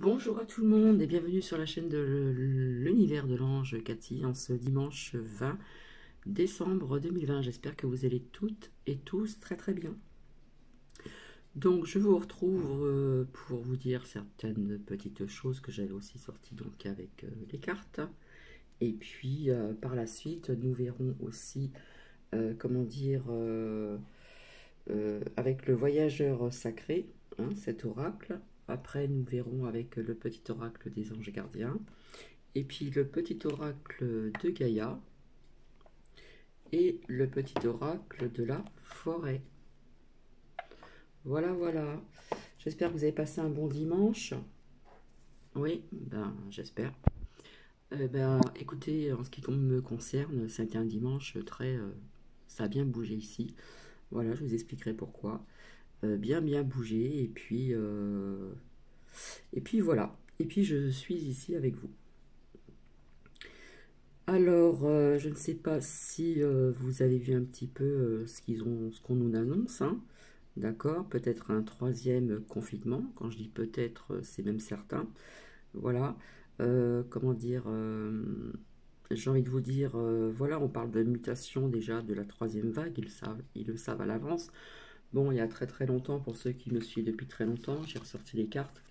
Bonjour à tout le monde et bienvenue sur la chaîne de l'univers de l'ange Cathy en ce dimanche 20 décembre 2020. J'espère que vous allez toutes et tous très très bien. Donc je vous retrouve pour vous dire certaines petites choses que j'avais aussi sorties donc avec les cartes. Et puis par la suite nous verrons aussi comment dire avec le voyageur sacré, hein, cet oracle. Après, nous verrons avec le petit oracle des anges gardiens. Et puis le petit oracle de Gaïa. Et le petit oracle de la forêt. Voilà, voilà. J'espère que vous avez passé un bon dimanche. Oui, ben j'espère. Écoutez, en ce qui me concerne, c'était un dimanche très... ça a bien bougé ici. Voilà, je vous expliquerai pourquoi. Bien bougé. Et puis voilà. Et puis je suis ici avec vous. Alors, je ne sais pas si vous avez vu un petit peu ce qu'on nous annonce, hein. D'accord, peut-être un troisième confinement. Quand je dis peut-être, c'est même certain. Voilà. Comment dire, j'ai envie de vous dire, voilà, on parle de mutation déjà de la troisième vague. Ils le savent à l'avance. Bon, il y a très très longtemps, pour ceux qui me suivent depuis très longtemps, j'ai ressorti les cartes,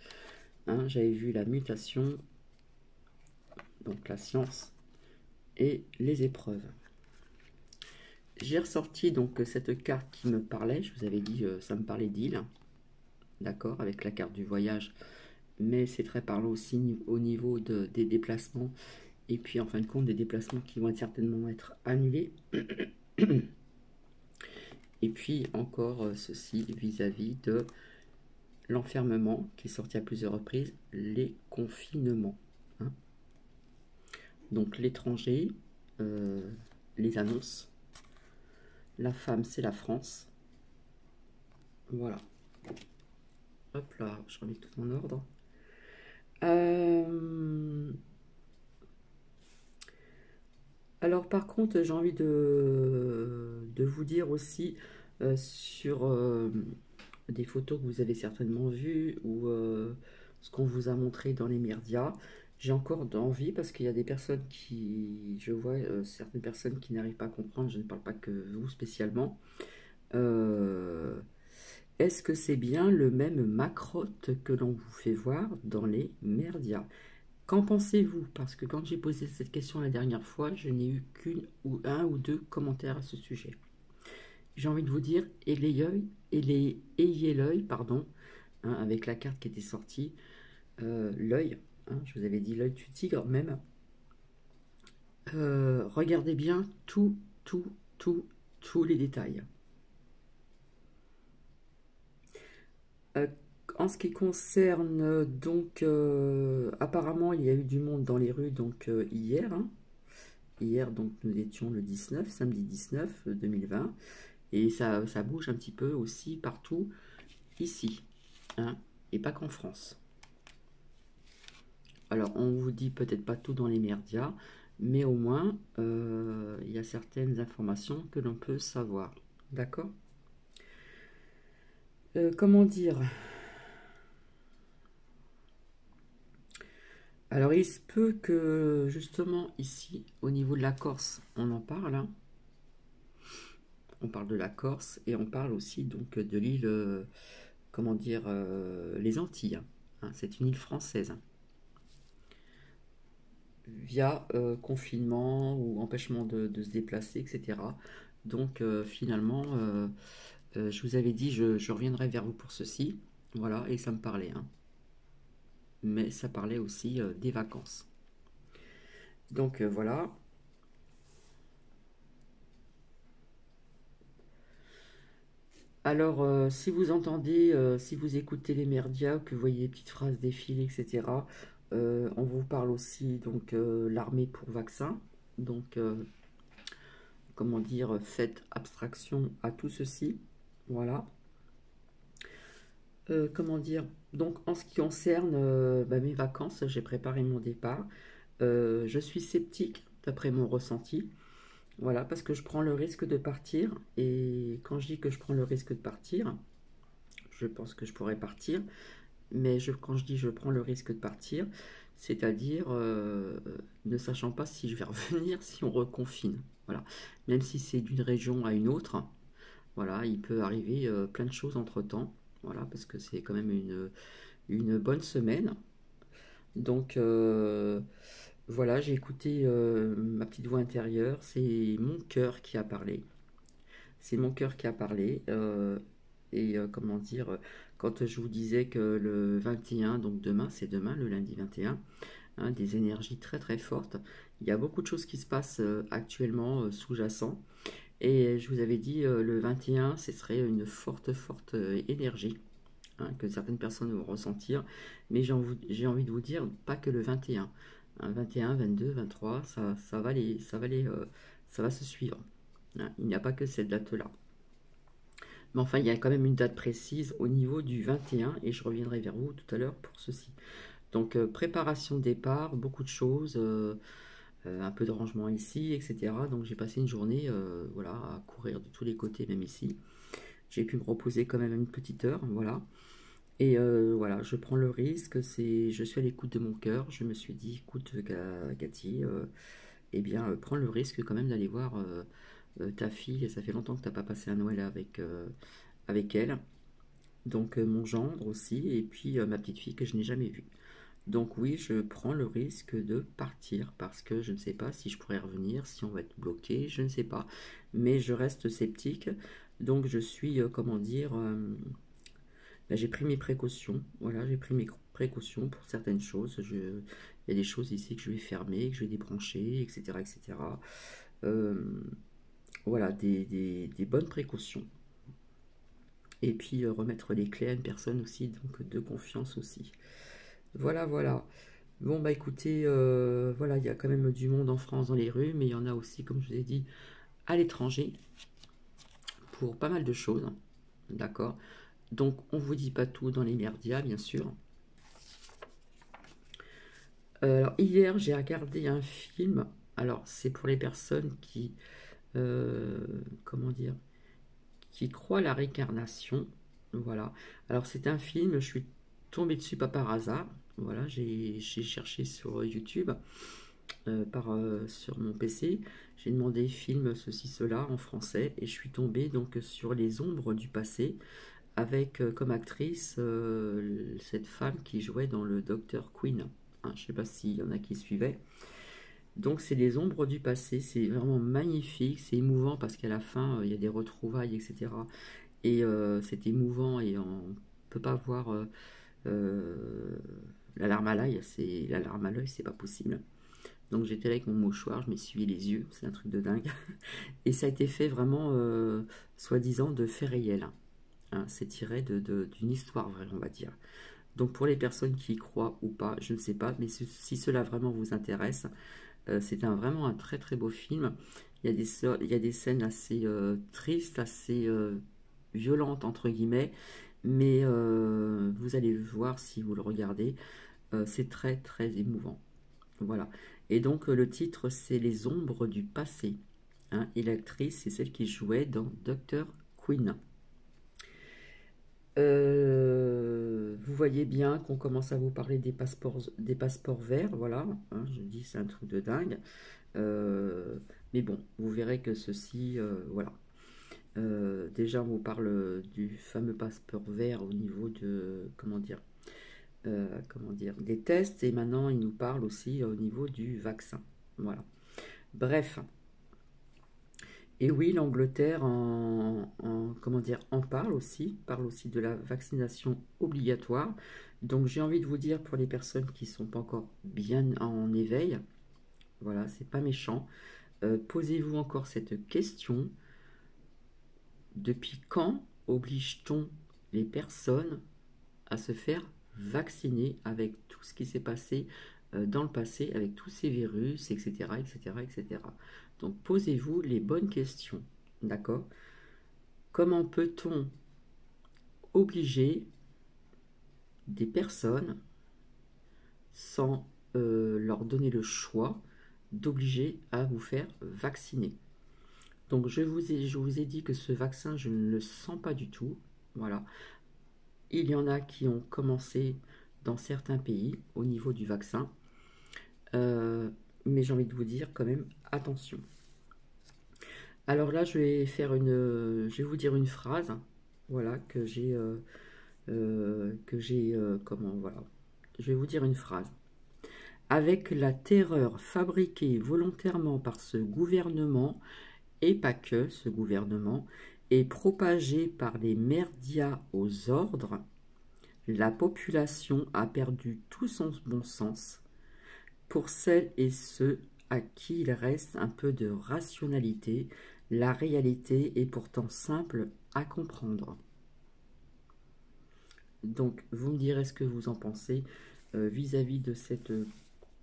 hein. J'avais vu la mutation, donc la science et les épreuves. J'ai ressorti donc cette carte qui me parlait. Je vous avais dit, ça me parlait d'île, d'accord, avec la carte du voyage, mais c'est très parlant aussi au niveau des déplacements, et puis en fin de compte des déplacements qui vont certainement être annulés. Et puis encore ceci vis-à-vis de l'enfermement qui est sorti à plusieurs reprises, les confinements, hein. Donc l'étranger, les annonces, la femme c'est la France, voilà. Hop là, je remets tout en ordre. Alors par contre, j'ai envie de vous dire aussi sur des photos que vous avez certainement vues ou ce qu'on vous a montré dans les médias. J'ai encore envie parce qu'il y a des personnes qui, je vois certaines personnes qui n'arrivent pas à comprendre, je ne parle pas que vous spécialement. Est-ce que c'est bien le même macrotte que l'on vous fait voir dans les médias? Qu'en pensez-vous? Parce que quand j'ai posé cette question la dernière fois, je n'ai eu un ou deux commentaires à ce sujet. J'ai envie de vous dire, ayez l'œil, pardon, hein, avec la carte qui était sortie, l'œil, hein, je vous avais dit l'œil du tigre même. Regardez bien tous les détails. En ce qui concerne donc, apparemment il y a eu du monde dans les rues donc hier, hein. Hier donc nous étions le 19, samedi 19 2020, et ça bouge un petit peu aussi partout ici, hein, et pas qu'en France. Alors on vous dit peut-être pas tout dans les médias, mais au moins il y a certaines informations que l'on peut savoir, d'accord. Comment dire? Alors il se peut que justement ici, au niveau de la Corse, on en parle, hein. On parle de la Corse et on parle aussi donc de l'île, comment dire, les Antilles, hein. C'est une île française, hein. Via confinement ou empêchement de se déplacer, etc. Donc finalement, je vous avais dit, je reviendrai vers vous pour ceci, voilà, et ça me parlait, hein. Mais ça parlait aussi des vacances. Donc voilà. Alors, si vous entendez, si vous écoutez les médias, que vous voyez des petites phrases défiler, etc., on vous parle aussi, donc, l'armée pour vaccin. Donc, comment dire, faites abstraction à tout ceci. Voilà. Comment dire, donc, en ce qui concerne mes vacances, j'ai préparé mon départ. Je suis sceptique, d'après mon ressenti. Voilà, parce que je prends le risque de partir. Et quand je dis que je prends le risque de partir, je pense que je pourrais partir. mais quand je dis je prends le risque de partir, c'est-à-dire ne sachant pas si je vais revenir si on reconfine. Voilà. Même si c'est d'une région à une autre, voilà, il peut arriver plein de choses entre-temps. Voilà, parce que c'est quand même une bonne semaine. Donc voilà, j'ai écouté ma petite voix intérieure, c'est mon cœur qui a parlé. C'est mon cœur qui a parlé. Comment dire, quand je vous disais que le 21, donc demain, c'est demain, le lundi 21, hein, des énergies très très fortes. Il y a beaucoup de choses qui se passent actuellement sous-jacent. Et je vous avais dit, le 21, ce serait une forte, forte énergie, hein, que certaines personnes vont ressentir. Mais j'ai envie de vous dire, pas que le 21. Hein, 21, 22, 23, ça va se suivre. Hein, il n'y a pas que cette date-là. Mais enfin, il y a quand même une date précise au niveau du 21 et je reviendrai vers vous tout à l'heure pour ceci. Donc, préparation de départ, beaucoup de choses, un peu de rangement ici, etc. Donc, j'ai passé une journée voilà, à courir de tous les côtés, même ici. J'ai pu me reposer quand même une petite heure, voilà. Et voilà, je prends le risque, je suis à l'écoute de mon cœur. Je me suis dit, écoute, Cathy, eh bien, prends le risque quand même d'aller voir ta fille. Ça fait longtemps que tu n'as pas passé un Noël avec elle. Donc mon gendre aussi, et puis ma petite fille que je n'ai jamais vue. Donc oui, je prends le risque de partir parce que je ne sais pas si je pourrais revenir, si on va être bloqué, je ne sais pas. Mais je reste sceptique. Donc je suis, comment dire, ben, j'ai pris mes précautions. Voilà, j'ai pris mes précautions pour certaines choses. Il y a des choses ici que je vais fermer, que je vais débrancher, etc. etc. Euh, voilà, des bonnes précautions. Et puis remettre les clés à une personne aussi, donc de confiance aussi. Voilà, voilà. Bon, bah écoutez, voilà, il y a quand même du monde en France dans les rues, mais il y en a aussi, comme je vous ai dit, à l'étranger, pour pas mal de choses. D'accord. Donc, on vous dit pas tout dans les merdias, bien sûr. Alors, hier, j'ai regardé un film. Alors, c'est pour les personnes qui, comment dire, qui croient à la réincarnation. Voilà. Alors, c'est un film, je suis tombé dessus pas par hasard. Voilà, j'ai cherché sur YouTube. Sur mon PC. J'ai demandé film ceci, cela en français et je suis tombée donc sur Les Ombres du passé avec comme actrice cette femme qui jouait dans le Docteur Queen. Hein, je ne sais pas s'il y en a qui suivaient. Donc c'est Les Ombres du passé, c'est vraiment magnifique, c'est émouvant parce qu'à la fin il y a des retrouvailles, etc. Et c'est émouvant et on ne peut pas voir euh, la larme à l'œil, c'est pas possible. Donc j'étais là avec mon mouchoir, je m'essuyais les yeux, c'est un truc de dingue. Et ça a été fait vraiment, soi-disant, de faits réels. Hein, c'est tiré d'une histoire vraie, on va dire. Donc pour les personnes qui y croient ou pas, je ne sais pas, mais si cela vraiment vous intéresse, c'est vraiment un très très beau film. Il y a des scènes assez tristes, assez violentes entre guillemets, mais vous allez le voir si vous le regardez, c'est très très émouvant. Voilà. Et donc le titre c'est Les Ombres du passé. Hein, et l'actrice c'est celle qui jouait dans Doctor Queen. Vous voyez bien qu'on commence à vous parler des passeports verts, voilà. Hein, je dis c'est un truc de dingue. Euh, mais bon, vous verrez que ceci, voilà. Déjà on vous parle du fameux passeport vert au niveau de, comment dire, des tests et maintenant il nous parle aussi au niveau du vaccin. Voilà. Bref. Et oui, l'Angleterre comment dire, en parle aussi de la vaccination obligatoire. Donc j'ai envie de vous dire pour les personnes qui ne sont pas encore bien en éveil, voilà, c'est pas méchant. Posez-vous encore cette question. Depuis quand oblige-t-on les personnes à se faire vacciner avec tout ce qui s'est passé dans le passé, avec tous ces virus, etc., etc., etc. Donc posez-vous les bonnes questions, d'accord? Comment peut-on obliger des personnes sans leur donner le choix d'obliger à vous faire vacciner? Donc je vous ai dit que ce vaccin, je ne le sens pas du tout, voilà. il y en a qui ont commencé dans certains pays au niveau du vaccin. Mais j'ai envie de vous dire quand même, attention. Alors là, je vais vous dire une phrase, voilà, comment, voilà. Je vais vous dire une phrase. Avec la terreur fabriquée volontairement par ce gouvernement, et pas que ce gouvernement, et propagée par les merdias aux ordres, la population a perdu tout son bon sens. Pour celles et ceux à qui il reste un peu de rationalité, la réalité est pourtant simple à comprendre. Donc, vous me direz ce que vous en pensez vis-à-vis de cette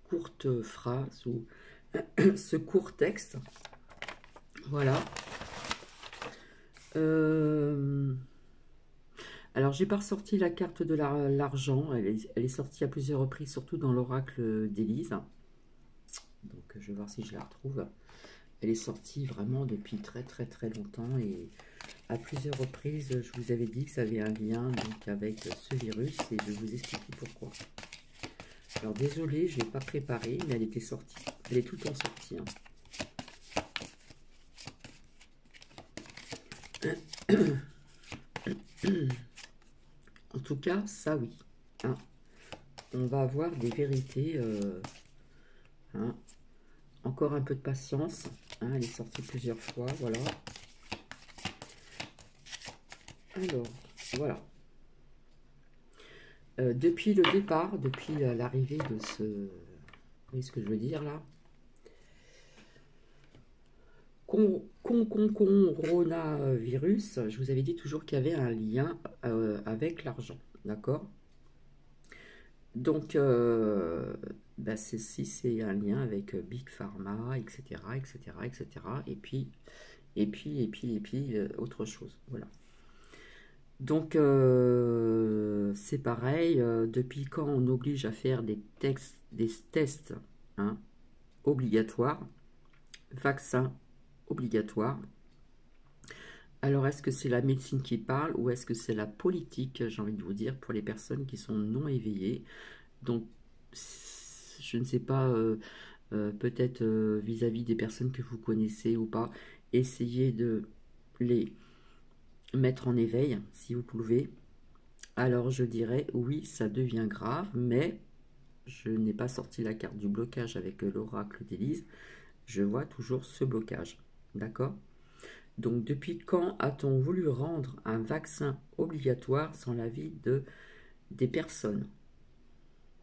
courte phrase ou ce court texte. Voilà. Alors, j'ai pas ressorti la carte de l'argent. Elle est sortie à plusieurs reprises, surtout dans l'oracle d'Élise. Donc, je vais voir si je la retrouve. Elle est sortie vraiment depuis très très très longtemps et à plusieurs reprises, je vous avais dit que ça avait un lien donc, avec ce virus et je vais vous expliquer pourquoi. Alors désolé, je ne l'ai pas préparée, mais elle était sortie. Elle est tout le temps sortie. En tout cas, ça oui. Hein. On va avoir des vérités. Hein. Encore un peu de patience. Hein, elle est sortie plusieurs fois, voilà. Alors, voilà. Depuis le départ, depuis l'arrivée de ce... Vous voyez ce que je veux dire là? Coronavirus, je vous avais dit toujours qu'il y avait un lien avec l'argent, d'accord? Donc, bah ceci, c'est un lien avec Big Pharma, etc., etc., etc., et puis, autre chose, voilà. Donc, c'est pareil, depuis quand on oblige à faire des tests hein, obligatoires, vaccins obligatoires. Alors, est-ce que c'est la médecine qui parle ou est-ce que c'est la politique, j'ai envie de vous dire, pour les personnes qui sont non éveillées? Donc, je ne sais pas, peut-être vis-à-vis des personnes que vous connaissez ou pas, essayez de les mettre en éveil, si vous pouvez. Alors, je dirais, oui, ça devient grave, mais je n'ai pas sorti la carte du blocage avec l'oracle d'Élise. Je vois toujours ce blocage, d'accord? Donc, depuis quand a-t-on voulu rendre un vaccin obligatoire sans l'avis des personnes?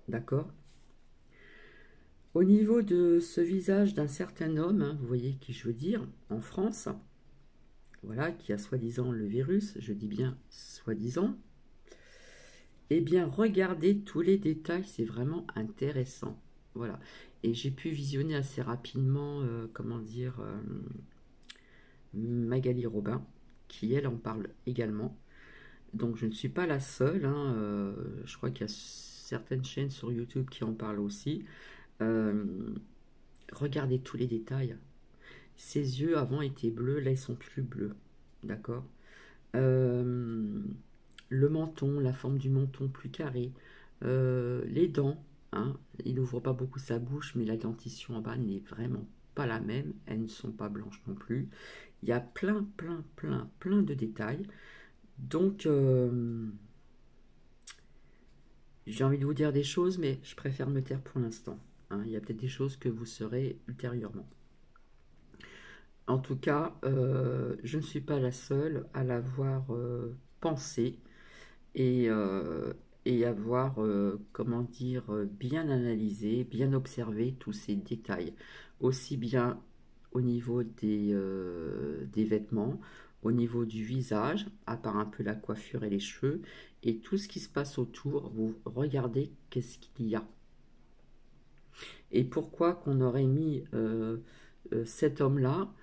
D'accord? Au niveau de ce visage d'un certain homme, hein, vous voyez qui je veux dire, en France, voilà, qui a soi-disant le virus, je dis bien soi-disant, eh bien, regardez tous les détails, c'est vraiment intéressant. Voilà. Et j'ai pu visionner assez rapidement, comment dire, Magali Robin, qui elle en parle également. Donc je ne suis pas la seule, hein, je crois qu'il y a certaines chaînes sur YouTube qui en parlent aussi. Regardez tous les détails. Ses yeux avant étaient bleus, là ils sont plus bleus. D'accord. Le menton, la forme du menton plus carré. Les dents, hein, il n'ouvre pas beaucoup sa bouche, mais la dentition en bas n'est vraiment pas la même. Elles ne sont pas blanches non plus. Il y a plein de détails. Donc, j'ai envie de vous dire des choses, mais je préfère me taire pour l'instant. Hein. Il y a peut-être des choses que vous saurez ultérieurement. En tout cas, je ne suis pas la seule à l'avoir pensé et, avoir, comment dire, bien analysé, bien observé tous ces détails, aussi bien au niveau des vêtements, au niveau du visage, à part un peu la coiffure et les cheveux, et tout ce qui se passe autour, vous regardez qu'est-ce qu'il y a. Et pourquoi qu'on aurait mis cet homme-là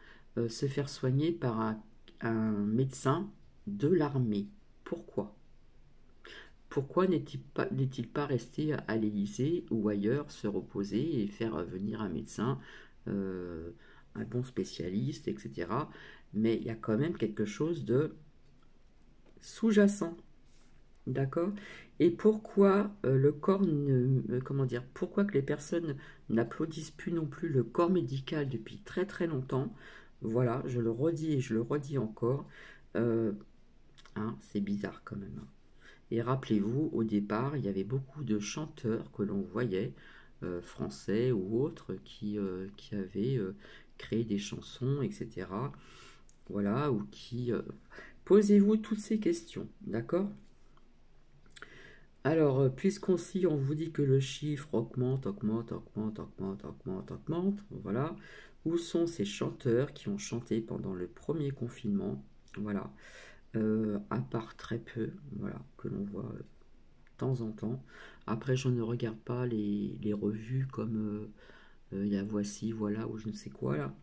se faire soigner par un médecin de l'armée? Pourquoi? Pourquoi n'est-il pas resté à l'Élysée ou ailleurs se reposer et faire venir un médecin, un bon spécialiste, etc. Mais il y a quand même quelque chose de sous-jacent. D'accord? Et pourquoi le corps comment dire, pourquoi que les personnes n'applaudissent plus non plus le corps médical depuis très très longtemps? Voilà, je le redis et je le redis encore. Euh, hein, c'est bizarre quand même, hein. Et rappelez-vous, au départ, il y avait beaucoup de chanteurs que l'on voyait, français ou autres, qui avaient créé des chansons, etc. Voilà, ou qui... Posez-vous toutes ces questions, d'accord? Alors, puisqu'aussi on vous dit que le chiffre augmente, augmente, augmente, augmente, augmente, augmente, voilà, où sont ces chanteurs qui ont chanté pendant le premier confinement? Voilà, à part très peu, voilà, que l'on voit de temps en temps. Après, je ne regarde pas les revues comme il y a Voici, voilà, ou je ne sais quoi là.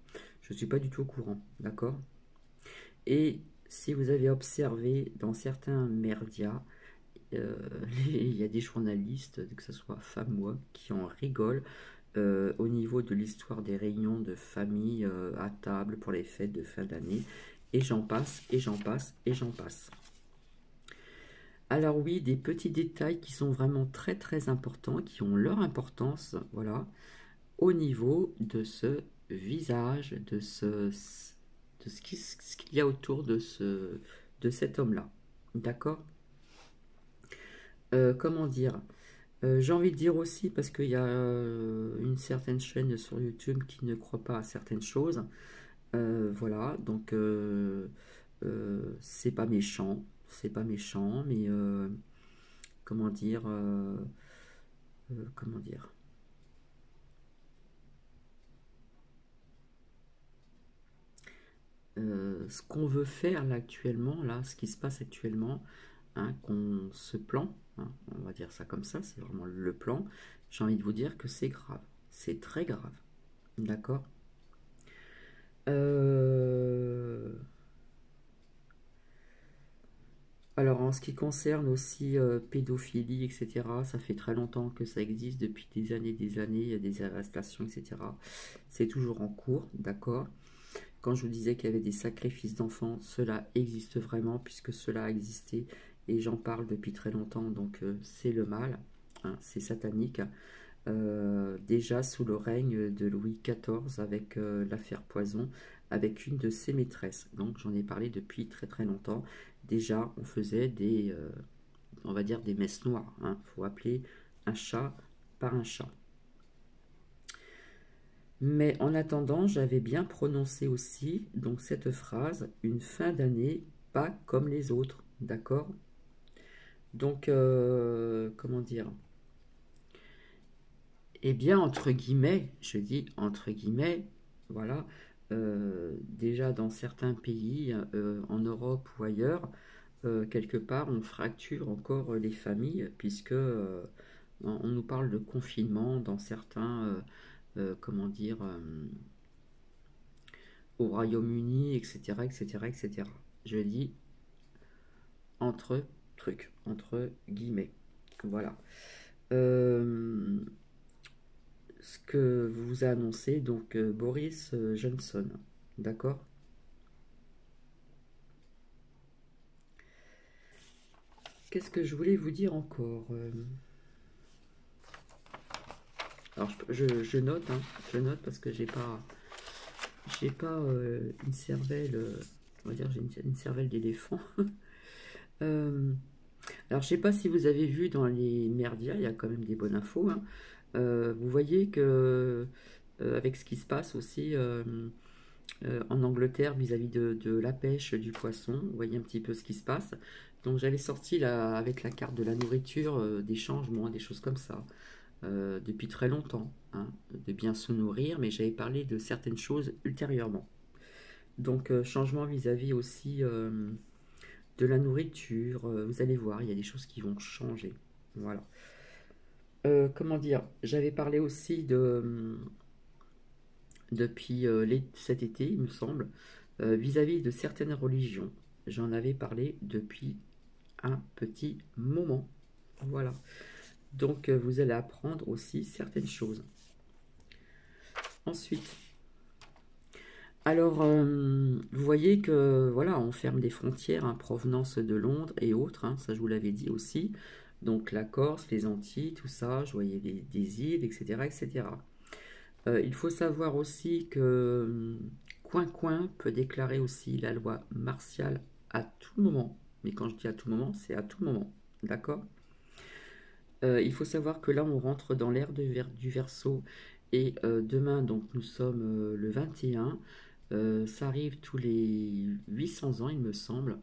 Je ne suis pas du tout au courant, d'accord? Et si vous avez observé dans certains médias, euh, il y a des journalistes, que ce soit femmes ou hommes, qui en rigolent au niveau de l'histoire des réunions de famille à table pour les fêtes de fin d'année. Et j'en passe, et j'en passe, et j'en passe. Alors oui, des petits détails qui sont vraiment très très importants, qui ont leur importance, voilà, au niveau de ce visage, de ce qu'il y a autour de cet homme-là. D'accord? Comment dire? J'ai envie de dire aussi, parce qu'il y a une certaine chaîne sur YouTube qui ne croit pas à certaines choses. Voilà, donc c'est pas méchant, mais comment dire, comment dire. Ce qu'on veut faire là actuellement, là, ce qui se passe actuellement, hein, qu'on se plan, hein, on va dire ça comme ça, c'est vraiment le plan. J'ai envie de vous dire que c'est grave, c'est très grave, d'accord? Euh, Alors en ce qui concerne aussi pédophilie, etc., ça fait très longtemps que ça existe, depuis des années, il y a des arrestations, etc. C'est toujours en cours, d'accord? Quand je vous disais qu'il y avait des sacrifices d'enfants, cela existe vraiment, puisque cela a existé, et j'en parle depuis très longtemps, donc c'est le mal, hein, c'est satanique. Déjà sous le règne de Louis XIV, avec l'affaire Poison, avec une de ses maîtresses. Donc j'en ai parlé depuis très très longtemps. Déjà, on faisait on va dire des messes noires, hein. Faut appeler un chat par un chat. Mais en attendant, j'avais bien prononcé aussi donc cette phrase, une fin d'année pas comme les autres, d'accord? Donc, comment dire? Eh bien, entre guillemets, je dis entre guillemets, voilà, déjà dans certains pays, en Europe ou ailleurs, quelque part, on fracture encore les familles, puisque on nous parle de confinement dans certains, comment dire, au Royaume-Uni, etc., etc., etc. Je dis entre trucs, entre guillemets. Voilà. Euh, Ce que vous a annoncé donc Boris Johnson. D'accord? Qu'est-ce que je voulais vous dire encore? Alors je note, hein, je note parce que j'ai pas une cervelle, on va dire j'ai une cervelle d'éléphant. Euh, alors je sais pas si vous avez vu dans les merdias, il y a quand même des bonnes infos, hein. Vous voyez que avec ce qui se passe aussi en Angleterre vis-à-vis de la pêche du poisson, vous voyez un petit peu ce qui se passe. Donc j'avais sorti là, avec la carte de la nourriture des changements, des choses comme ça, depuis très longtemps, hein, de bien se nourrir, mais j'avais parlé de certaines choses ultérieurement. Donc changement vis-à-vis aussi de la nourriture, vous allez voir, il y a des choses qui vont changer. Voilà. Comment dire? J'avais parlé aussi depuis cet été, il me semble, vis-à-vis de certaines religions. J'en avais parlé depuis un petit moment. Voilà. Donc vous allez apprendre aussi certaines choses. Ensuite, Alors, vous voyez que voilà, on ferme des frontières en provenance de Londres et autres, hein, ça je vous l'avais dit aussi. Donc la Corse, les Antilles, tout ça, je voyais des îles, etc., etc. Il faut savoir aussi que Coin peut déclarer aussi la loi martiale à tout moment. Mais quand je dis à tout moment, c'est à tout moment. D'accord? Il faut savoir que là, on rentre dans l'ère du Verseau. Et demain, donc nous sommes le 21. Ça arrive tous les 800 ans, il me semble,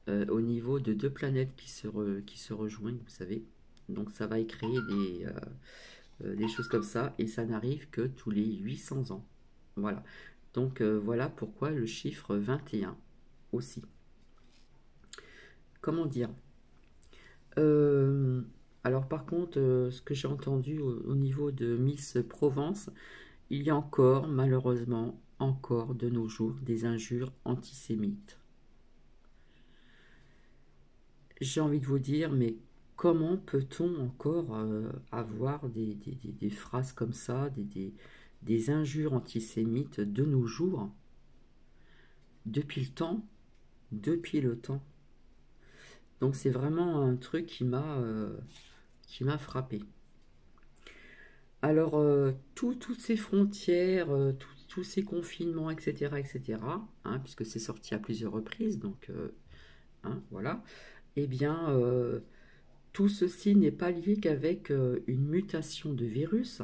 au niveau de deux planètes qui se rejoignent, vous savez. Donc ça va créer des choses comme ça, et ça n'arrive que tous les 800 ans. Voilà. Donc voilà pourquoi le chiffre 21 aussi. Comment dire? Euh, alors par contre, ce que j'ai entendu au niveau de Miss Provence, il y a encore, malheureusement, encore de nos jours, des injures antisémites. J'ai envie de vous dire, mais comment peut-on encore avoir des phrases comme ça, des injures antisémites de nos jours, depuis le temps, depuis le temps. Donc c'est vraiment un truc qui m'a frappé. Alors, toutes ces frontières, tous ces confinements, etc., etc., hein, puisque c'est sorti à plusieurs reprises, donc hein, voilà, eh bien, tout ceci n'est pas lié qu'avec une mutation de virus,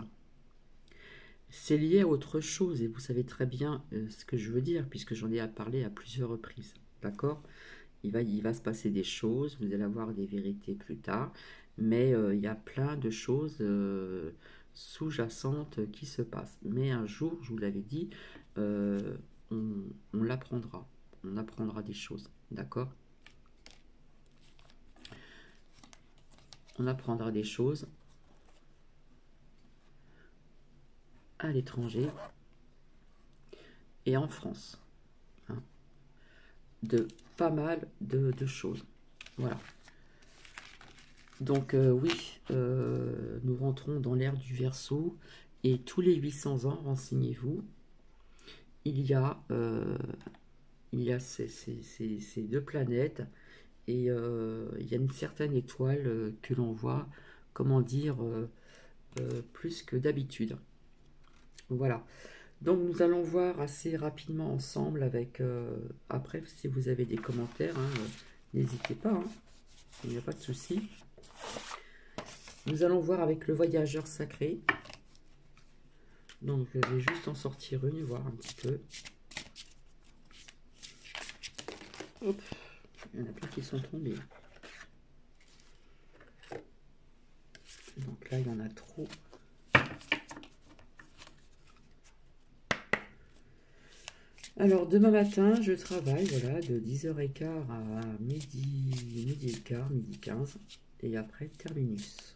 c'est lié à autre chose, et vous savez très bien ce que je veux dire, puisque j'en ai parlé à plusieurs reprises, d'accord? Il va se passer des choses, vous allez avoir des vérités plus tard, mais il y a plein de choses sous-jacentes qui se passent. Mais un jour, je vous l'avais dit, euh, on l'apprendra. On apprendra des choses, d'accord? On apprendra des choses à l'étranger et en France, hein, de pas mal de choses. Voilà. Donc oui, nous rentrons dans l'ère du Verseau et tous les 800 ans, renseignez-vous, il y a, euh, il y a ces deux planètes et il y a une certaine étoile que l'on voit, comment dire, plus que d'habitude. Voilà. Donc nous allons voir assez rapidement ensemble avec, après si vous avez des commentaires, hein, n'hésitez pas, hein, il n'y a pas de souci. Nous allons voir avec le voyageur sacré. Donc je vais juste en sortir une, voir un petit peu. Hop, il y en a plein qui sont tombés. Donc là, il y en a trop. Alors demain matin, je travaille, voilà, de 10h15 à midi et quart, midi 15. Et après, terminus.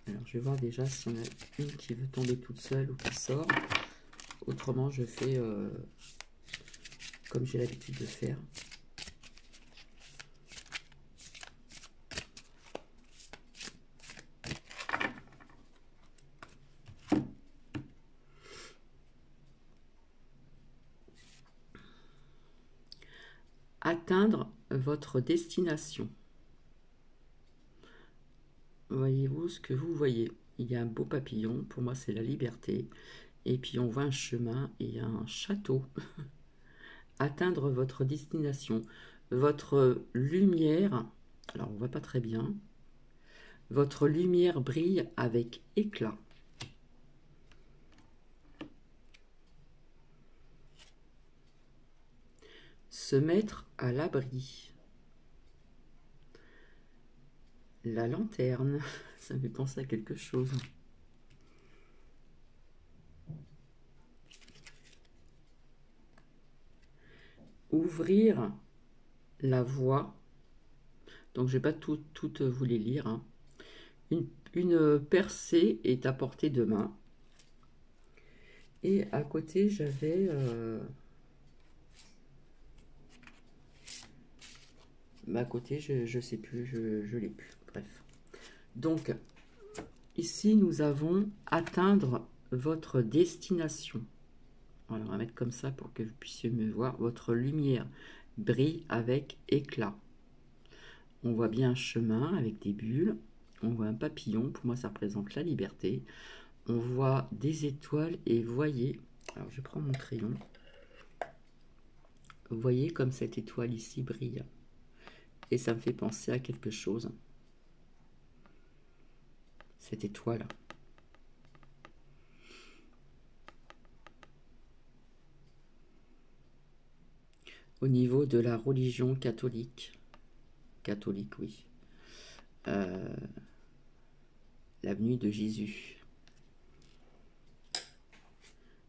Alors je vais voir déjà s'il y en a une qui veut tomber toute seule ou qui sort. Autrement, je fais comme j'ai l'habitude de faire. Atteindre votre destination. Voyez-vous ce que vous voyez? Il y a un beau papillon, pour moi c'est la liberté. Et puis on voit un chemin et un château. Atteindre votre destination. Votre lumière, alors on voit pas très bien, votre lumière brille avec éclat. Se mettre à l'abri. La lanterne, ça me fait penser à quelque chose. Ouvrir la voie. Donc je vais pas toutes vous les lire, hein. Une percée est à portée de main. Et à côté, j'avais... à côté, je sais plus, je l'ai plus. Bref. Donc, Ici, nous avons atteindre votre destination. Voilà, on va mettre comme ça pour que vous puissiez me voir. Votre lumière brille avec éclat. On voit bien un chemin avec des bulles. On voit un papillon. Pour moi, ça représente la liberté. On voit des étoiles et voyez, alors je prends mon crayon. Vous voyez comme cette étoile ici brille. Et ça me fait penser à quelque chose. Cette étoile. Au niveau de la religion catholique. Catholique, oui. La venue de Jésus.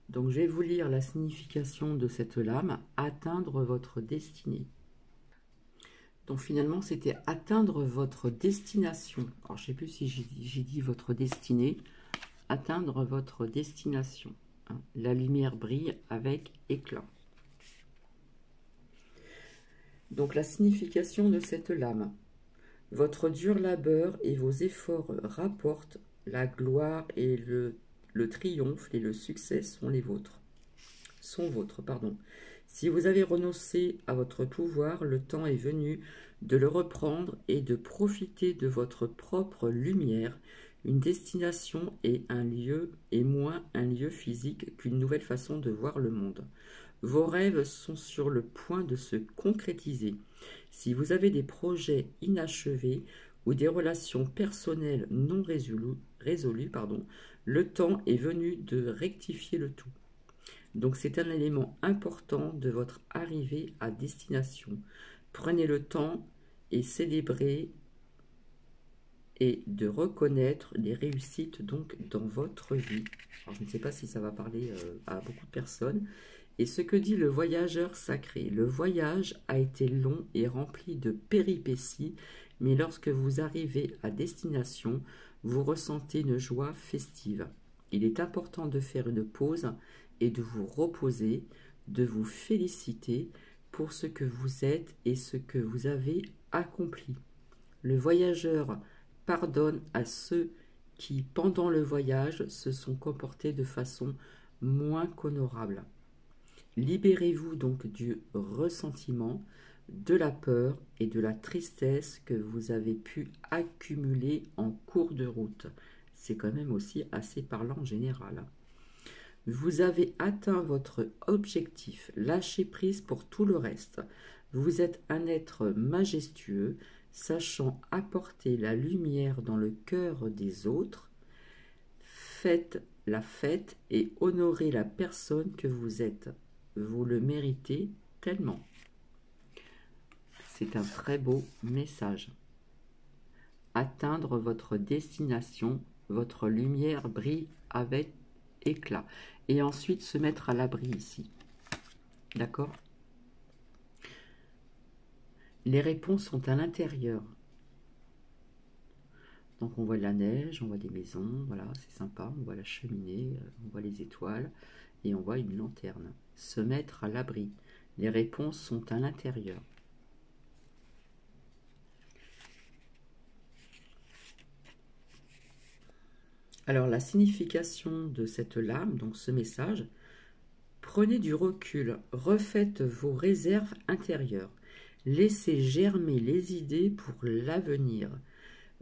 Donc je vais vous lire la signification de cette lame. Atteindre votre destinée. Donc finalement, c'était atteindre votre destination. Alors, je ne sais plus si j'ai dit votre destinée. Atteindre votre destination. Hein. La lumière brille avec éclat. Donc, la signification de cette lame. Votre dur labeur et vos efforts rapportent la gloire et le triomphe et le succès sont les vôtres. Sont vôtres, pardon. Si vous avez renoncé à votre pouvoir, le temps est venu de le reprendre et de profiter de votre propre lumière. Une destination et un lieu est moins un lieu physique qu'une nouvelle façon de voir le monde. Vos rêves sont sur le point de se concrétiser. Si vous avez des projets inachevés ou des relations personnelles non résolues, le temps est venu de rectifier le tout. Donc c'est un élément important de votre arrivée à destination. Prenez le temps et célébrez et de reconnaître les réussites donc dans votre vie. Alors, je ne sais pas si ça va parler à beaucoup de personnes. Et ce que dit le voyageur sacré, le voyage a été long et rempli de péripéties, mais lorsque vous arrivez à destination, vous ressentez une joie festive. Il est important de faire une pause et de vous reposer, de vous féliciter pour ce que vous êtes et ce que vous avez accompli. Le voyageur pardonne à ceux qui, pendant le voyage, se sont comportés de façon moins qu'honorable. Libérez-vous donc du ressentiment, de la peur et de la tristesse que vous avez pu accumuler en cours de route. C'est quand même aussi assez parlant en général. Vous avez atteint votre objectif, lâchez prise pour tout le reste. Vous êtes un être majestueux, sachant apporter la lumière dans le cœur des autres. Faites la fête et honorez la personne que vous êtes. Vous le méritez tellement. C'est un très beau message. Atteindre votre destination, votre lumière brille avec éclat. Et ensuite se mettre à l'abri ici. D'accord? Les réponses sont à l'intérieur. Donc on voit de la neige, on voit des maisons, voilà, c'est sympa. On voit la cheminée, on voit les étoiles et on voit une lanterne. Se mettre à l'abri. Les réponses sont à l'intérieur. Alors la signification de cette lame, donc ce message, prenez du recul, refaites vos réserves intérieures, laissez germer les idées pour l'avenir,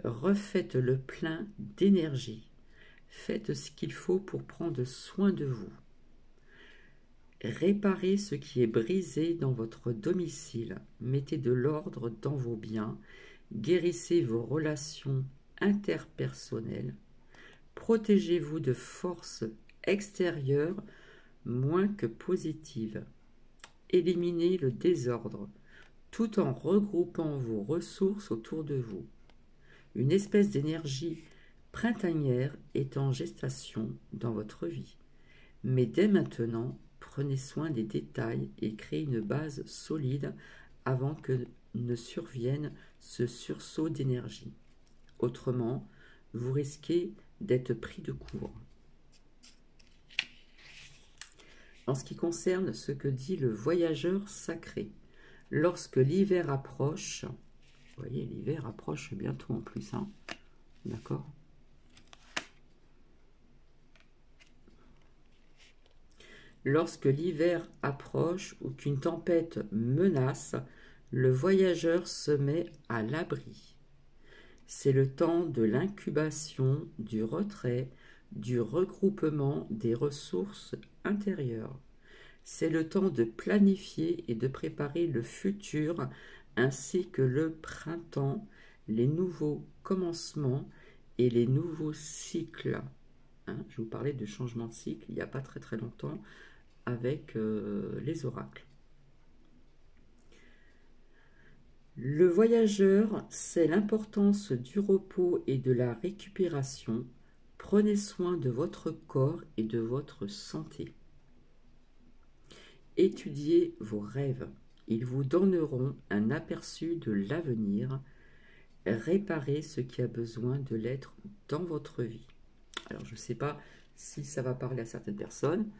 refaites le plein d'énergie, faites ce qu'il faut pour prendre soin de vous. Réparez ce qui est brisé dans votre domicile, mettez de l'ordre dans vos biens, guérissez vos relations interpersonnelles, protégez-vous de forces extérieures moins que positives, éliminez le désordre, tout en regroupant vos ressources autour de vous. Une espèce d'énergie printanière est en gestation dans votre vie, mais dès maintenant, prenez soin des détails et créez une base solide avant que ne survienne ce sursaut d'énergie. Autrement, vous risquez d'être pris de court. En ce qui concerne ce que dit le voyageur sacré, lorsque l'hiver approche, vous voyez, l'hiver approche bientôt en plus, hein, d'accord? Lorsque l'hiver approche ou qu'une tempête menace, le voyageur se met à l'abri. C'est le temps de l'incubation, du retrait, du regroupement des ressources intérieures. C'est le temps de planifier et de préparer le futur ainsi que le printemps, les nouveaux commencements et les nouveaux cycles. Hein, je vous parlais de changement de cycle il n'y a pas très très longtemps avec les oracles. Le voyageur sait l'importance du repos et de la récupération. Prenez soin de votre corps et de votre santé. Étudiez vos rêves. Ils vous donneront un aperçu de l'avenir. Réparez ce qui a besoin de l'être dans votre vie. Alors, je ne sais pas si ça va parler à certaines personnes,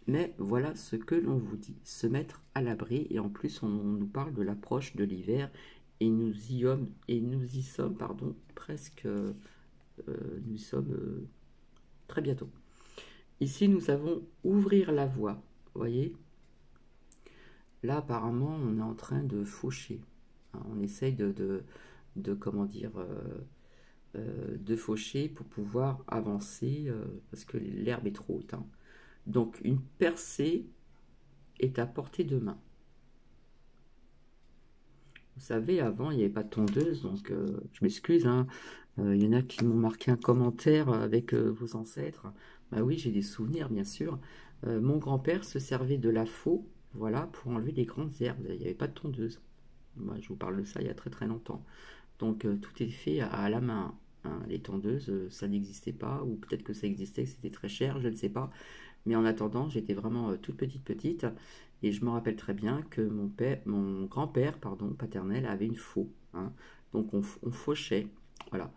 mais voilà ce que l'on vous dit. Se mettre à l'abri, et en plus, on nous parle de l'approche de l'hiver, et nous y sommes, presque, nous y sommes très bientôt. Ici, nous avons ouvrir la voie, vous voyez. Là, apparemment, on est en train de faucher. Hein, on essaye de faucher pour pouvoir avancer parce que l'herbe est trop haute. Hein. Donc, une percée est à portée de main. Vous savez, avant, il n'y avait pas de tondeuse, donc je m'excuse. Hein, y en a qui m'ont marqué un commentaire avec vos ancêtres. Bah oui, j'ai des souvenirs, bien sûr. Mon grand-père se servait de la faux, voilà, pour enlever les grandes herbes. Il n'y avait pas de tondeuse. Moi, je vous parle de ça il y a très très longtemps. Donc, tout est fait à la main. Hein. Les tondeuses, ça n'existait pas, ou peut-être que ça existait, que c'était très cher, je ne sais pas. Mais en attendant, j'étais vraiment toute petite, et je me rappelle très bien que mon grand-père, paternel, avait une faux. Hein. Donc on fauchait, voilà.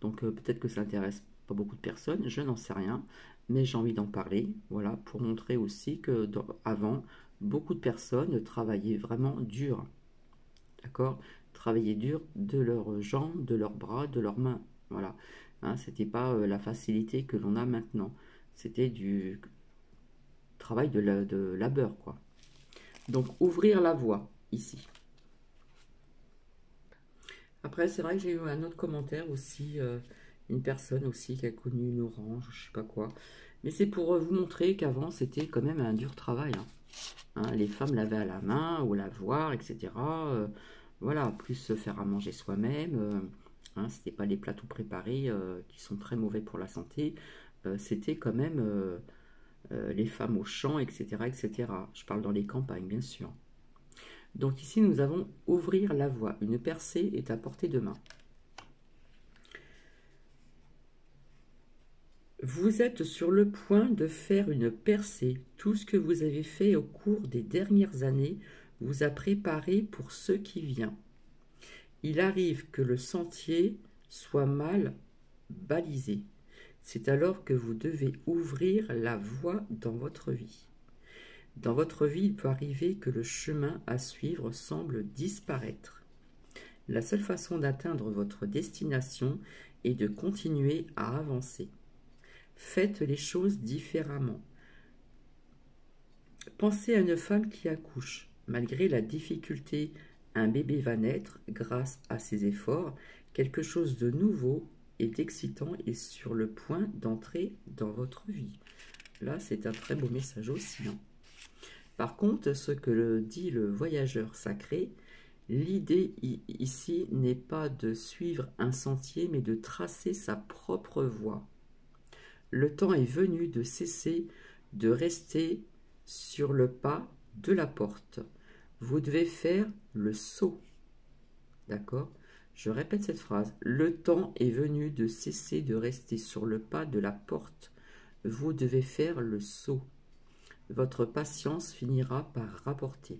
Donc peut-être que ça intéresse pas beaucoup de personnes, je n'en sais rien, mais j'ai envie d'en parler, voilà, pour montrer aussi que avant, beaucoup de personnes travaillaient vraiment dur, d'accord, travaillaient dur de leurs jambes, de leurs bras, de leurs mains, voilà. Hein, c'était pas la facilité que l'on a maintenant, c'était du travail de labeur, quoi. Donc, ouvrir la voie, ici. Après, c'est vrai que j'ai eu un autre commentaire aussi, une personne aussi qui a connu une orange, je sais pas quoi. Mais c'est pour vous montrer qu'avant, c'était quand même un dur travail. Hein. Hein, les femmes lavaient à la main, au lavoir, etc. Voilà, plus se faire à manger soi-même. Hein, c'était pas les plats tout préparés qui sont très mauvais pour la santé. C'était quand même les femmes au champ, etc., etc. Je parle dans les campagnes, bien sûr. Donc ici, nous avons ouvrir la voie. Une percée est à portée de main. Vous êtes sur le point de faire une percée. Tout ce que vous avez fait au cours des dernières années vous a préparé pour ce qui vient. Il arrive que le sentier soit mal balisé. C'est alors que vous devez ouvrir la voie dans votre vie. Dans votre vie, il peut arriver que le chemin à suivre semble disparaître. La seule façon d'atteindre votre destination est de continuer à avancer. Faites les choses différemment. Pensez à une femme qui accouche. Malgré la difficulté, un bébé va naître grâce à ses efforts. Quelque chose de nouveau et d'excitant est sur le point d'entrer dans votre vie. Là, c'est un très beau message aussi. Hein. Par contre, ce que dit le voyageur sacré, l'idée ici n'est pas de suivre un sentier, mais de tracer sa propre voie. Le temps est venu de cesser de rester sur le pas de la porte. Vous devez faire le saut. D'accord? Je répète cette phrase. Le temps est venu de cesser de rester sur le pas de la porte. Vous devez faire le saut. Votre patience finira par rapporter.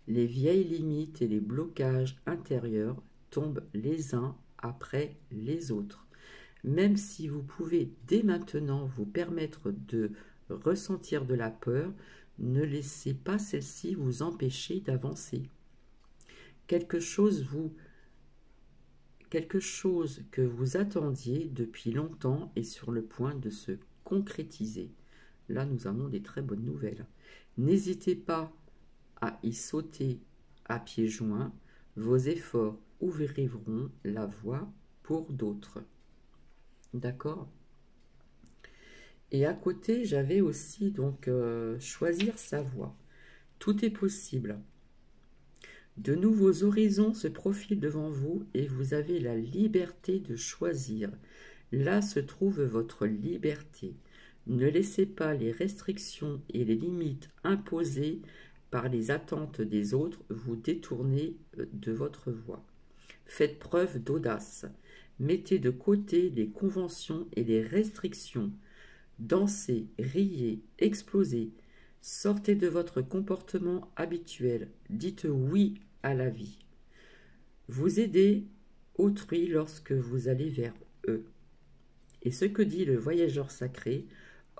Les vieilles limites et les blocages intérieurs tombent les uns après les autres. Même si vous pouvez dès maintenant vous permettre de ressentir de la peur, ne laissez pas celle-ci vous empêcher d'avancer. Quelque chose que vous attendiez depuis longtemps est sur le point de se concrétiser. Là, nous avons des très bonnes nouvelles. N'hésitez pas à y sauter à pieds joints. Vos efforts ouvriront la voie pour d'autres. D'accord? Et à côté, j'avais aussi donc choisir sa voie. Tout est possible. De nouveaux horizons se profilent devant vous et vous avez la liberté de choisir. Là se trouve votre liberté. Ne laissez pas les restrictions et les limites imposées par les attentes des autres vous détourner de votre voie. Faites preuve d'audace. Mettez de côté les conventions et les restrictions. Dansez, riez, explosez. Sortez de votre comportement habituel. Dites oui à la vie. Vous aidez autrui lorsque vous allez vers eux. Et ce que dit le voyageur sacré,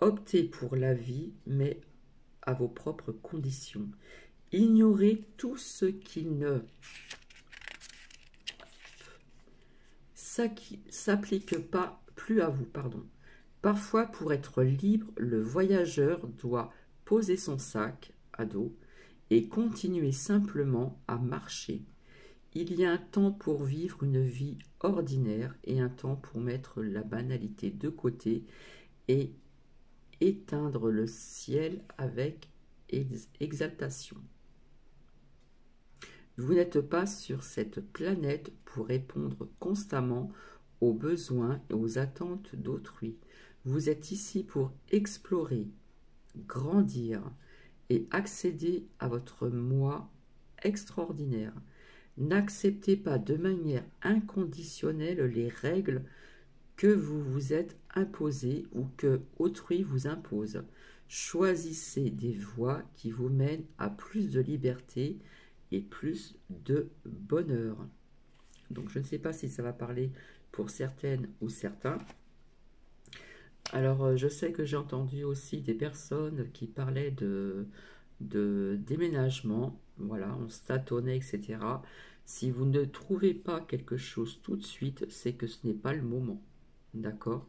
optez pour la vie, mais à vos propres conditions. Ignorez tout ce qui ne s'applique pas plus à vous. Parfois, pour être libre, le voyageur doit poser son sac à dos et continuer simplement à marcher. Il y a un temps pour vivre une vie ordinaire et un temps pour mettre la banalité de côté et éteindre le ciel avec exaltation. Vous n'êtes pas sur cette planète pour répondre constamment aux besoins et aux attentes d'autrui. Vous êtes ici pour explorer, grandir et accéder à votre moi extraordinaire. N'acceptez pas de manière inconditionnelle les règles que vous vous êtes imposées ou que autrui vous impose. Choisissez des voies qui vous mènent à plus de liberté et plus de bonheur. Donc je ne sais pas si ça va parler pour certaines ou certains. Alors je sais que j'ai entendu aussi des personnes qui parlaient de déménagement. Voilà, on se tâtonnait, etc. Si vous ne trouvez pas quelque chose tout de suite, c'est que ce n'est pas le moment. D'accord?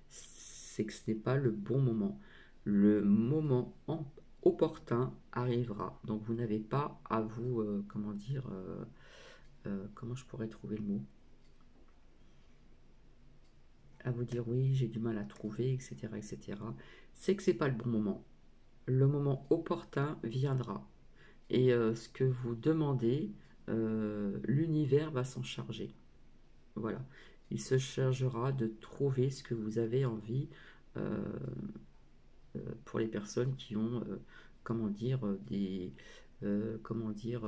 C'est que ce n'est pas le bon moment. Le moment opportun arrivera. Donc vous n'avez pas à vous, comment dire, comment je pourrais trouver le mot? À vous dire oui, j'ai du mal à trouver, etc., etc. C'est que c'est pas le bon moment. Le moment opportun viendra. Et ce que vous demandez, l'univers va s'en charger. Voilà. Il se chargera de trouver ce que vous avez envie pour les personnes qui ont, comment dire, comment dire,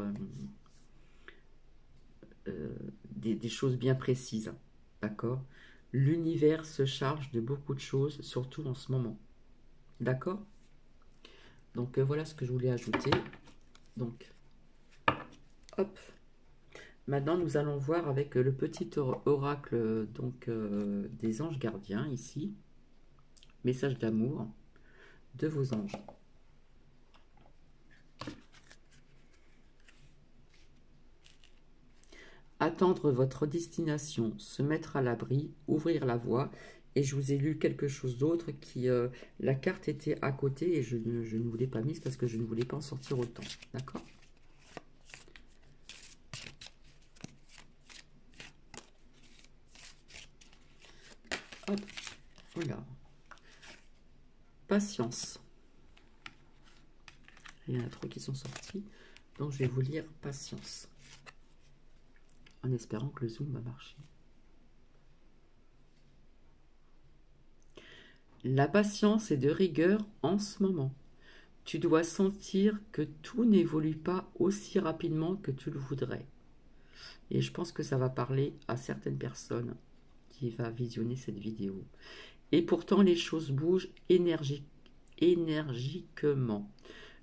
des choses bien précises. D'accord? L'univers se charge de beaucoup de choses, surtout en ce moment. D'accord? Donc voilà ce que je voulais ajouter. Donc, hop. Maintenant, nous allons voir avec le petit oracle donc, des anges gardiens ici. Message d'amour de vos anges. Attendre votre destination, se mettre à l'abri, ouvrir la voie. Et je vous ai lu quelque chose d'autre qui... la carte était à côté et je ne vous l'ai pas mise parce que je ne voulais pas en sortir autant. D'accord? Hop, voilà. Patience. Il y en a trop qui sont sortis. Donc je vais vous lire patience. En espérant que le zoom va marcher. La patience est de rigueur en ce moment. Tu dois sentir que tout n'évolue pas aussi rapidement que tu le voudrais. Et je pense que ça va parler à certaines personnes qui vont visionner cette vidéo. Et pourtant, les choses bougent énergiquement.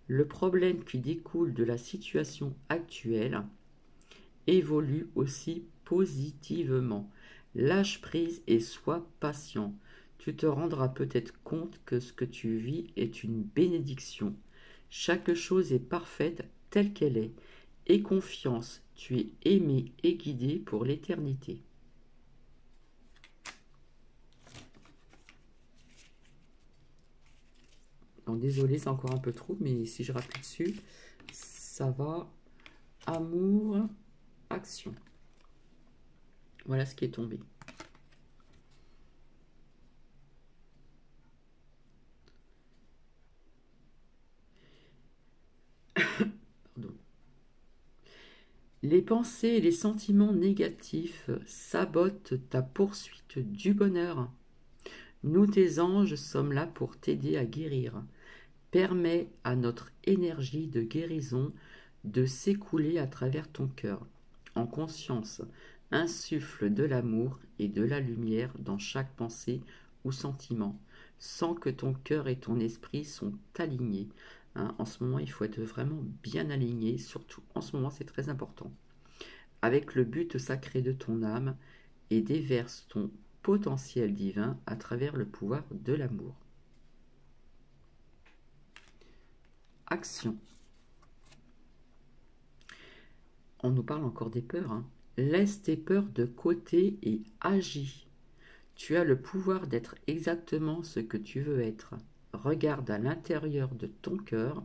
Le problème qui découle de la situation actuelle évolue aussi positivement. Lâche prise et sois patient. Tu te rendras peut-être compte que ce que tu vis est une bénédiction. Chaque chose est parfaite telle qu'elle est. Aie confiance, tu es aimé et guidé pour l'éternité. Bon, désolé, c'est encore un peu trop, mais si je rappuie dessus, ça va. Amour, action. Voilà ce qui est tombé. Pardon. Les pensées et les sentiments négatifs sabotent ta poursuite du bonheur. Nous, tes anges, sommes là pour t'aider à guérir. Permets à notre énergie de guérison de s'écouler à travers ton cœur. En conscience, insuffle de l'amour et de la lumière dans chaque pensée ou sentiment, sans que ton cœur et ton esprit sont alignés. Hein, en ce moment, il faut être vraiment bien aligné, surtout en ce moment, c'est très important. Avec le but sacré de ton âme et déverse ton potentiel divin à travers le pouvoir de l'amour. Action. On nous parle encore des peurs. Hein. Laisse tes peurs de côté et agis. Tu as le pouvoir d'être exactement ce que tu veux être. Regarde à l'intérieur de ton cœur,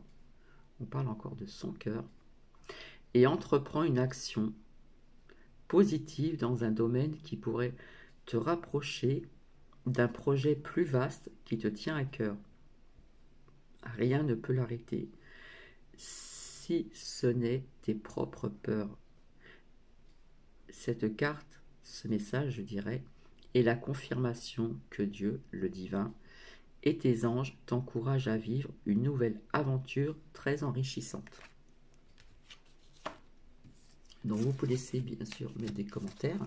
on parle encore de son cœur, et entreprends une action positive dans un domaine qui pourrait te rapprocher d'un projet plus vaste qui te tient à cœur. Rien ne peut l'arrêter, si ce n'est tes propres peurs. Cette carte, ce message, je dirais, est la confirmation que Dieu, le divin, et tes anges t'encouragent à vivre une nouvelle aventure très enrichissante. Donc vous pouvez laisser bien sûr mettre des commentaires.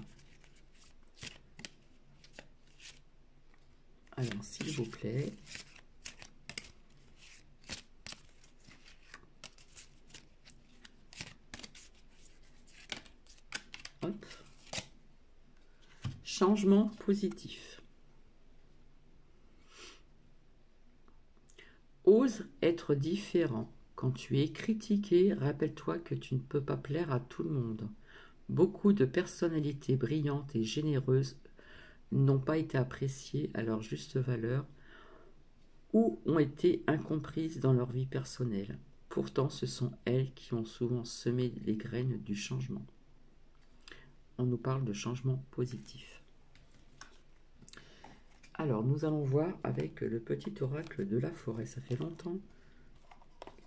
Alors s'il vous plaît. Hop. Changement positif. Ose être différent. Quand tu es critiqué, rappelle-toi que tu ne peux pas plaire à tout le monde. Beaucoup de personnalités brillantes et généreuses n'ont pas été appréciées à leur juste valeur ou ont été incomprises dans leur vie personnelle. Pourtant, ce sont elles qui ont souvent semé les graines du changement. On nous parle de changement positif. Alors, nous allons voir avec le petit oracle de la forêt. Ça fait longtemps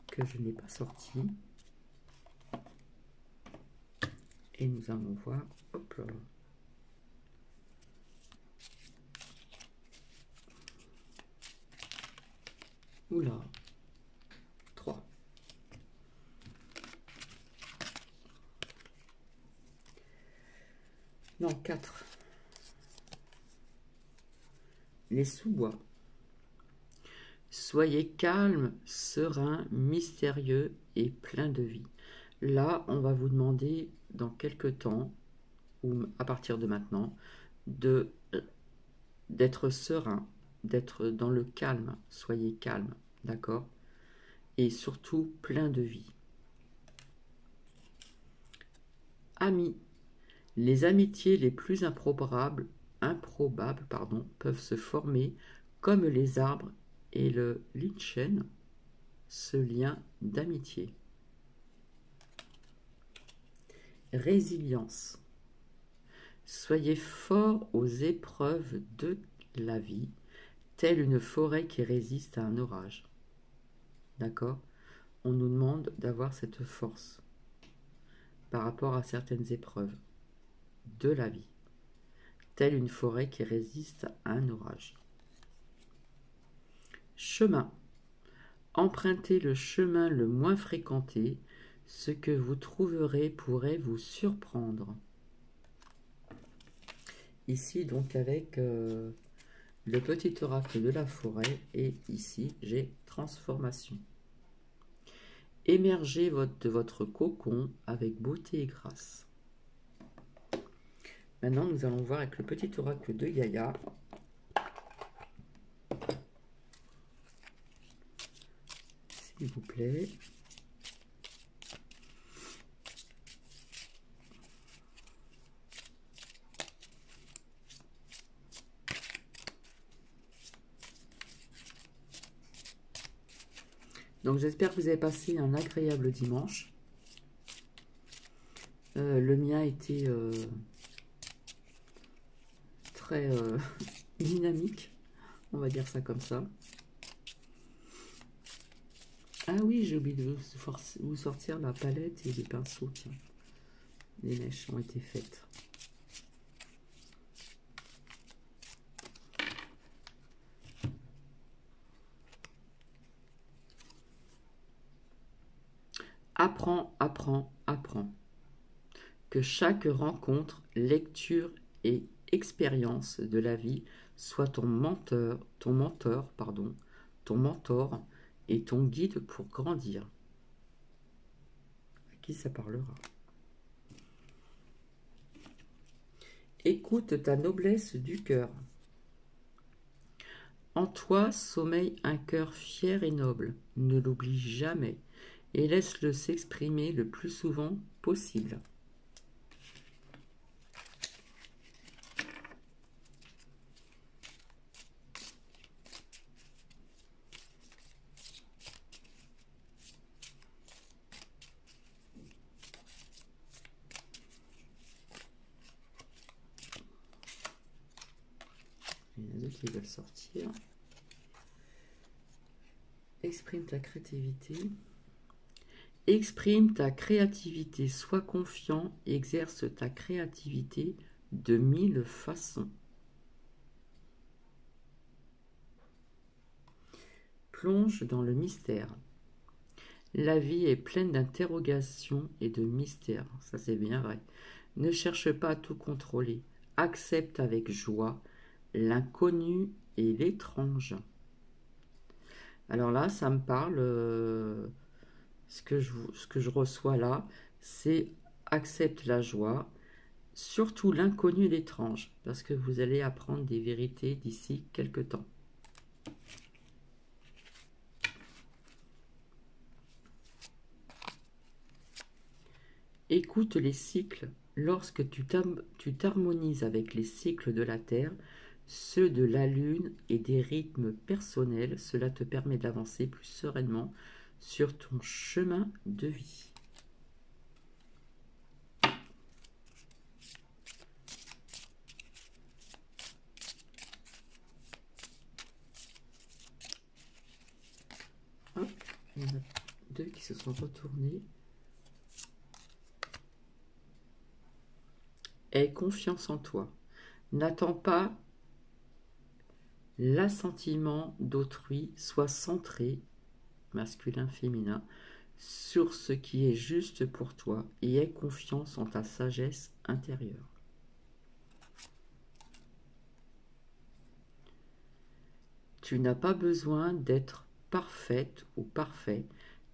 que je n'ai pas sorti. Et nous allons voir... Hop là. Oula. 3. Non, 4. Les sous-bois. Soyez calme, serein, mystérieux et plein de vie. Là, on va vous demander dans quelque temps, ou à partir de maintenant, d'être serein, d'être dans le calme. Soyez calme, d'accord? Et surtout plein de vie. Amis. Les amitiés les plus improbables peuvent se former comme les arbres et le lichen, ce lien d'amitié. Résilience. Soyez forts aux épreuves de la vie, telle une forêt qui résiste à un orage. D'accord? On nous demande d'avoir cette force par rapport à certaines épreuves de la vie, telle une forêt qui résiste à un orage. Chemin. Empruntez le chemin le moins fréquenté, ce que vous trouverez pourrait vous surprendre. Ici, donc, avec le petit oracle de la forêt, et ici, j'ai transformation. Émergez de votre cocon avec beauté et grâce. Maintenant, nous allons voir avec le petit oracle de Gaïa. S'il vous plaît. Donc j'espère que vous avez passé un agréable dimanche. Le mien était très dynamique, on va dire ça comme ça. Ah oui, j'ai oublié de vous sortir la palette et les pinceaux, tiens. Les mèches ont été faites. Apprends, apprends, apprends. Que chaque rencontre, lecture et expérience de la vie soit ton mentor, ton mentor et ton guide pour grandir. À qui ça parlera? Écoute ta noblesse du cœur. En toi sommeille un cœur fier et noble. Ne l'oublie jamais et laisse-le s'exprimer le plus souvent possible. Il y en a d'autres qui veulent sortir. Exprime ta créativité. Exprime ta créativité, sois confiant, exerce ta créativité de 1000 façons. Plonge dans le mystère. La vie est pleine d'interrogations et de mystères, ça c'est bien vrai. Ne cherche pas à tout contrôler, accepte avec joie l'inconnu et l'étrange. Alors là, ça me parle, ce que je reçois là, c'est accepte la joie, surtout l'inconnu et l'étrange, parce que vous allez apprendre des vérités d'ici quelque temps. Écoute les cycles. Lorsque tu t'harmonises avec les cycles de la Terre, ceux de la Lune et des rythmes personnels, cela te permet d'avancer plus sereinement sur ton chemin de vie. Hop, il y en a deux qui se sont retournés. Aie confiance en toi. N'attends pas l'assentiment d'autrui, sois centré, masculin, féminin, sur ce qui est juste pour toi et aie confiance en ta sagesse intérieure. Tu n'as pas besoin d'être parfaite ou parfait.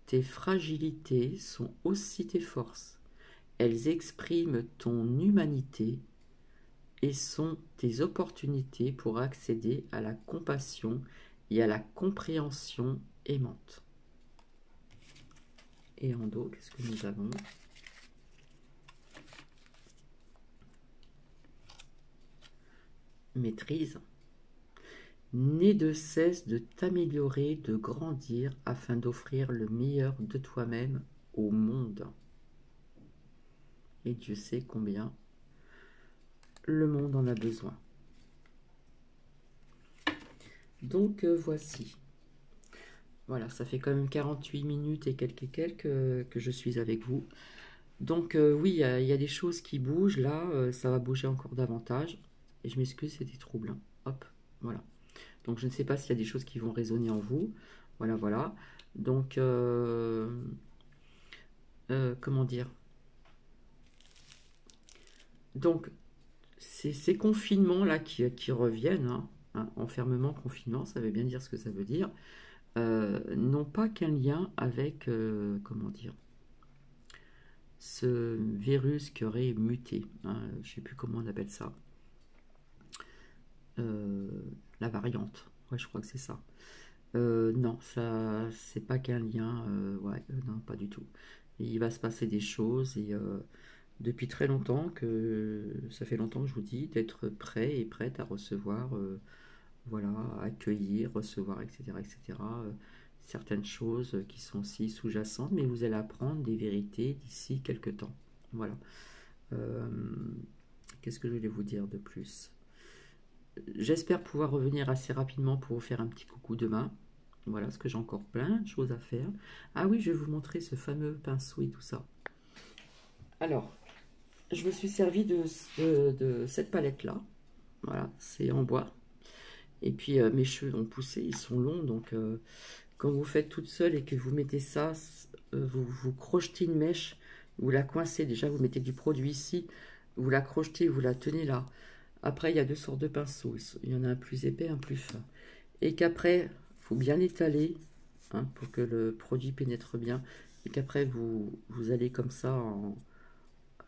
Tes fragilités sont aussi tes forces. Elles expriment ton humanité et sont tes opportunités pour accéder à la compassion et à la compréhension aimante. Et en dos, qu'est-ce que nous avons? Maîtrise. N'aie de cesse de t'améliorer, de grandir, afin d'offrir le meilleur de toi-même au monde. Et Dieu sait combien le monde en a besoin. Donc voici. Voilà, ça fait quand même 48 minutes et quelques que je suis avec vous. Donc oui, il y a des choses qui bougent. Là, ça va bouger encore davantage. Et je m'excuse, c'est des troubles. Hein. Hop, voilà. Donc je ne sais pas s'il y a des choses qui vont résonner en vous. Voilà, voilà. Donc, comment dire? Donc, ces confinements-là qui reviennent, hein, enfermement, confinement, ça veut bien dire ce que ça veut dire, n'ont pas qu'un lien avec, comment dire, ce virus qui aurait muté. Hein, je ne sais plus comment on appelle ça. La variante. Ouais, je crois que c'est ça. Non, ça, c'est pas qu'un lien. Ouais, non, pas du tout. Il va se passer des choses et depuis très longtemps ça fait longtemps que je vous dis d'être prêt et prête à recevoir, voilà, à accueillir, recevoir, etc., etc. certaines choses qui sont aussi sous-jacentes, mais vous allez apprendre des vérités d'ici quelques temps. Voilà. Qu'est-ce que je voulais vous dire de plus? J'espère pouvoir revenir assez rapidement pour vous faire un petit coucou demain. Voilà, parce que j'ai encore plein de choses à faire. Ah oui, je vais vous montrer ce fameux pinceau et tout ça. Alors, je me suis servi de cette palette-là. Voilà, c'est en bois. Et puis, mes cheveux ont poussé, ils sont longs. Donc, quand vous faites toute seule et que vous mettez ça, vous crochetez une mèche, vous la coincez. Déjà, vous mettez du produit ici, vous la crochetez, vous la tenez là. Après, il y a deux sortes de pinceaux. Il y en a un plus épais, un plus fin. Et qu'après, il faut bien étaler hein, pour que le produit pénètre bien. Et qu'après, vous allez comme ça,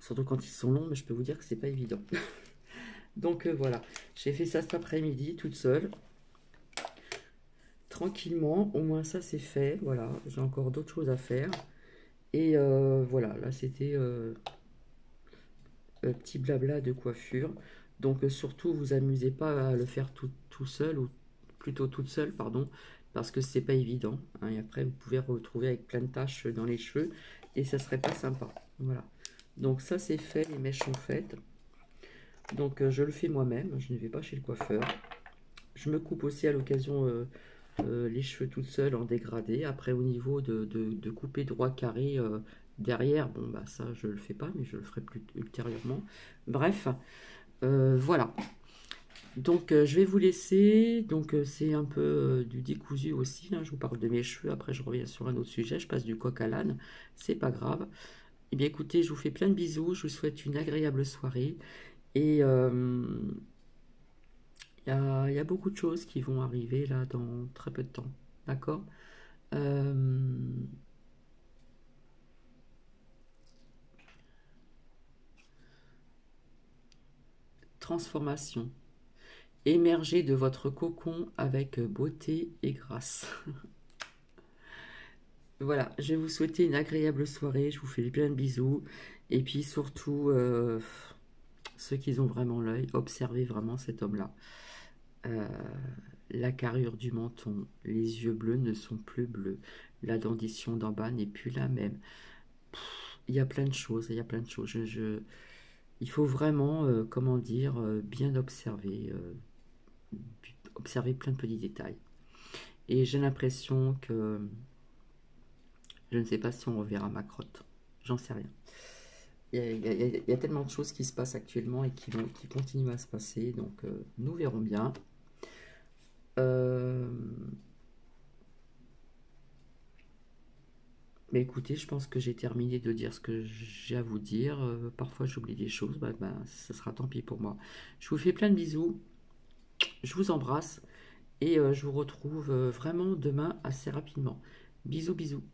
surtout quand ils sont longs, mais je peux vous dire que c'est pas évident. Donc voilà, j'ai fait ça cet après-midi toute seule. Tranquillement, au moins ça c'est fait. Voilà, j'ai encore d'autres choses à faire. Et voilà, là c'était petit blabla de coiffure. Donc surtout, vous amusez pas à le faire tout seul, ou plutôt toute seule, pardon, parce que c'est pas évident. Hein, et après, vous pouvez retrouver avec plein de taches dans les cheveux, et ça serait pas sympa. Voilà. Donc ça c'est fait, les mèches sont faites. Donc je le fais moi-même, je ne vais pas chez le coiffeur. Je me coupe aussi à l'occasion les cheveux toute seule en dégradé. Après au niveau de couper droit carré derrière, bon bah ça je le fais pas, mais je le ferai plus ultérieurement. Bref, voilà. Donc je vais vous laisser. Donc c'est un peu du décousu aussi. Hein. Je vous parle de mes cheveux. Après je reviens sur un autre sujet. Je passe du coq à l'âne. C'est pas grave. Eh bien écoutez, je vous fais plein de bisous. Je vous souhaite une agréable soirée. Et il y a beaucoup de choses qui vont arriver là dans très peu de temps. D'accord. Transformation. Émergez de votre cocon avec beauté et grâce. Voilà, je vais vous souhaiter une agréable soirée. Je vous fais plein de bisous. Et puis surtout, ceux qui ont vraiment l'œil, observez vraiment cet homme-là. La carrure du menton, les yeux bleus ne sont plus bleus. La dentition d'en bas n'est plus la même. Il y a plein de choses, il y a plein de choses. Il faut vraiment, comment dire, bien observer, observer plein de petits détails. Et j'ai l'impression que, je ne sais pas si on reverra ma crotte. J'en sais rien. Il y a tellement de choses qui se passent actuellement et qui continuent à se passer, donc nous verrons bien. Mais écoutez, je pense que j'ai terminé de dire ce que j'ai à vous dire. Parfois j'oublie des choses, ça sera tant pis pour moi. Je vous fais plein de bisous, je vous embrasse et je vous retrouve vraiment demain assez rapidement. Bisous, bisous.